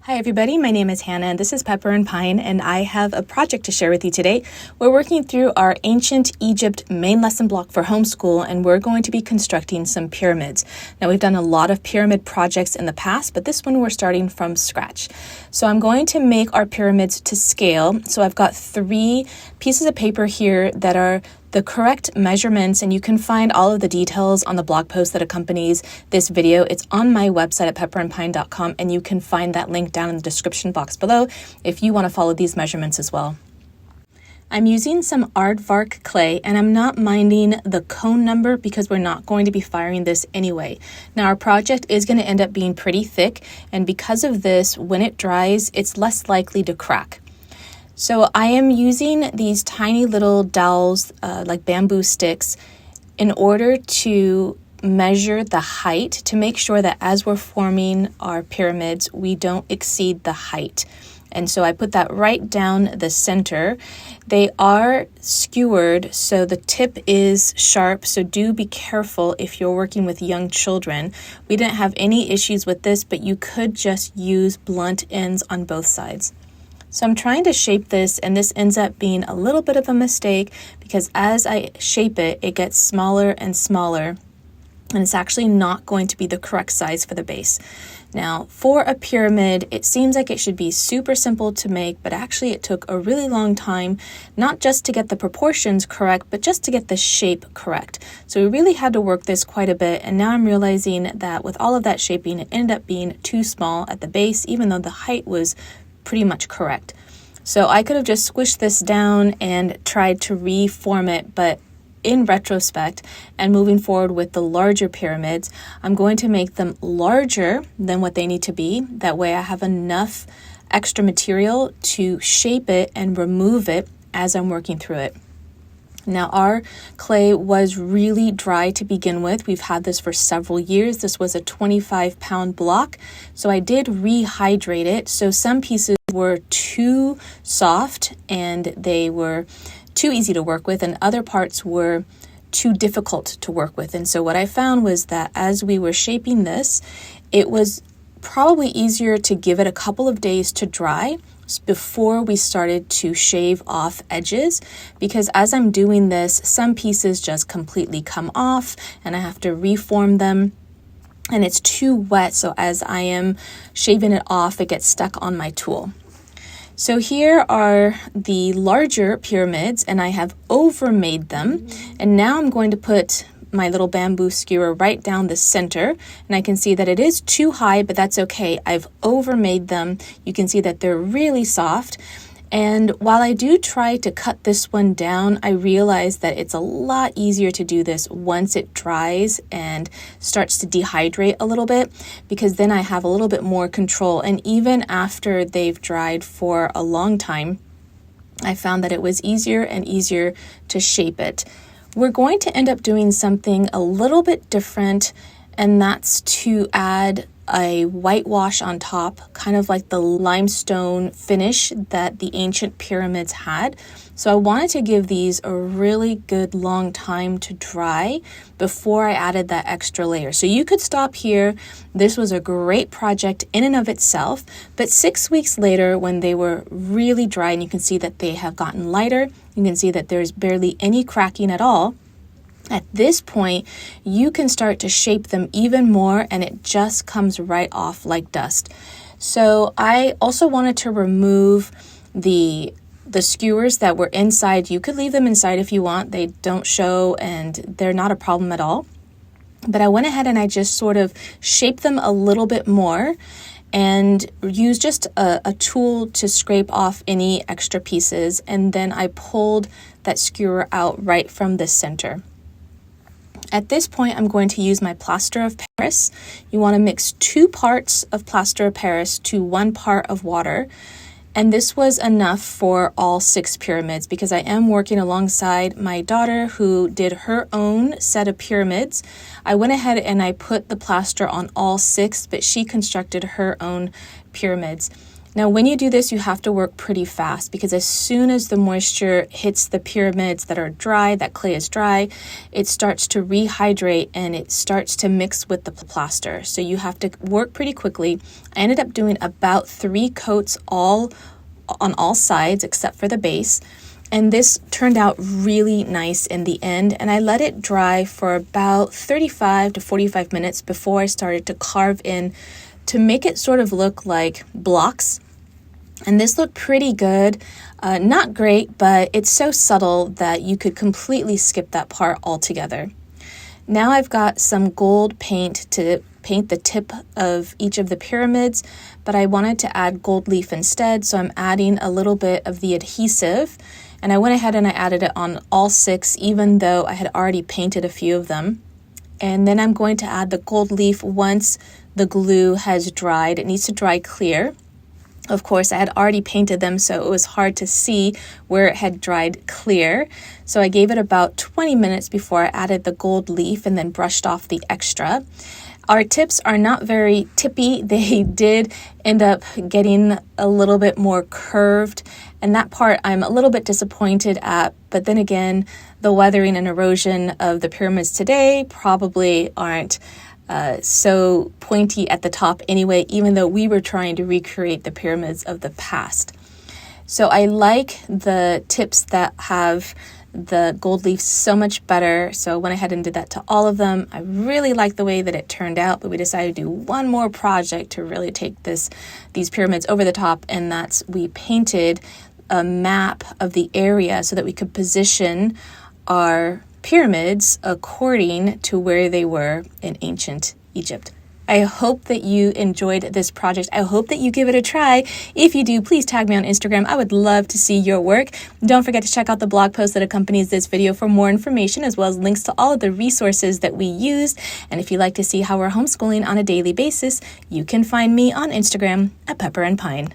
Hi everybody, my name is Hannah and this is Pepper and Pine, and I have a project to share with you today. We're working through our Ancient Egypt main lesson block for homeschool, and we're going to be constructing some pyramids. Now, we've done a lot of pyramid projects in the past, but this one we're starting from scratch. So I'm going to make our pyramids to scale. So I've got 3 pieces of paper here that are the correct measurements, and you can find all of the details on the blog post that accompanies this video. It's on my website at pepperandpine.com, and you can find that link down in the description box below if you want to follow these measurements as well. I'm using some Aardvark clay, and I'm not minding the cone number because we're not going to be firing this anyway. Now, our project is going to end up being pretty thick, and because of this, when it dries, it's less likely to crack. So I am using these tiny little dowels, like bamboo sticks, in order to measure the height to make sure that as we're forming our pyramids, we don't exceed the height. And so I put that right down the center. They are skewered, so the tip is sharp, so do be careful if you're working with young children. We didn't have any issues with this, but you could just use blunt ends on both sides. So I'm trying to shape this, and this ends up being a little bit of a mistake because as I shape it, it gets smaller and smaller, and it's actually not going to be the correct size for the base. Now, for a pyramid, it seems like it should be super simple to make, but actually it took a really long time, not just to get the proportions correct, but just to get the shape correct. So we really had to work this quite a bit, and now I'm realizing that with all of that shaping, it ended up being too small at the base, even though the height was pretty much correct. So I could have just squished this down and tried to reform it, but in retrospect and moving forward with the larger pyramids, I'm going to make them larger than what they need to be. That way I have enough extra material to shape it and remove it as I'm working through it. Now, our clay was really dry to begin with. We've had this for several years. This was a 25-pound block, so I did rehydrate it. So some pieces were too soft and they were too easy to work with, and other parts were too difficult to work with. And so what I found was that as we were shaping this, it was probably easier to give it a couple of days to dry before we started to shave off edges, because as I'm doing this, some pieces just completely come off and I have to reform them, and it's too wet, so as I am shaving it off, it gets stuck on my tool. So here are the larger pyramids, and I have overmade them, and now I'm going to put my little bamboo skewer right down the center, and I can see that it is too high, but that's okay. I've overmade them. You can see that they're really soft, and while I do try to cut this one down, I realize that it's a lot easier to do this once it dries and starts to dehydrate a little bit, because then I have a little bit more control. And even after they've dried for a long time, I found that it was easier and easier to shape it. We're going to end up doing something a little bit different, and that's to add a whitewash on top, kind of like the limestone finish that the ancient pyramids had. So I wanted to give these a really good long time to dry before I added that extra layer. So you could stop here. This was a great project in and of itself, but 6 weeks later, when they were really dry, and you can see that they have gotten lighter, you can see that there's barely any cracking at all. At this point, you can start to shape them even more, and it just comes right off like dust. So I also wanted to remove the skewers that were inside. You could leave them inside if you want. They don't show and they're not a problem at all. But I went ahead and I just sort of shaped them a little bit more and used just a tool to scrape off any extra pieces. And then I pulled that skewer out right from the center. At this point, I'm going to use my Plaster of Paris. You want to mix 2 parts of Plaster of Paris to 1 part of water. And this was enough for all 6 pyramids because I am working alongside my daughter who did her own set of pyramids. I went ahead and I put the plaster on all 6, but she constructed her own pyramids. Now, when you do this, you have to work pretty fast because as soon as the moisture hits the pyramids that are dry, that clay is dry, it starts to rehydrate and it starts to mix with the plaster. So you have to work pretty quickly. I ended up doing about 3 coats on all sides except for the base. And this turned out really nice in the end. And I let it dry for about 35 to 45 minutes before I started to carve in to make it sort of look like blocks. And this looked pretty good. Not great, but it's so subtle that you could completely skip that part altogether. Now I've got some gold paint to paint the tip of each of the pyramids, but I wanted to add gold leaf instead, so I'm adding a little bit of the adhesive. And I went ahead and I added it on all 6, even though I had already painted a few of them. And then I'm going to add the gold leaf once the glue has dried. It needs to dry clear. Of course, I had already painted them, so it was hard to see where it had dried clear. So I gave it about 20 minutes before I added the gold leaf and then brushed off the extra. Our tips are not very tippy. They did end up getting a little bit more curved, and that part I'm a little bit disappointed at. But then again, the weathering and erosion of the pyramids today probably aren't so pointy at the top anyway, even though we were trying to recreate the pyramids of the past. So I like the tips that have the gold leaf so much better. So I went ahead and did that to all of them. I really like the way that it turned out, but we decided to do one more project to really take these pyramids over the top, and that's we painted a map of the area so that we could position our pyramids according to where they were in ancient Egypt. I hope that you enjoyed this project. I hope that you give it a try. If you do, please tag me on Instagram. I would love to see your work. Don't forget to check out the blog post that accompanies this video for more information, as well as links to all of the resources that we used. And if you'd like to see how we're homeschooling on a daily basis, you can find me on Instagram at Pepper and Pine.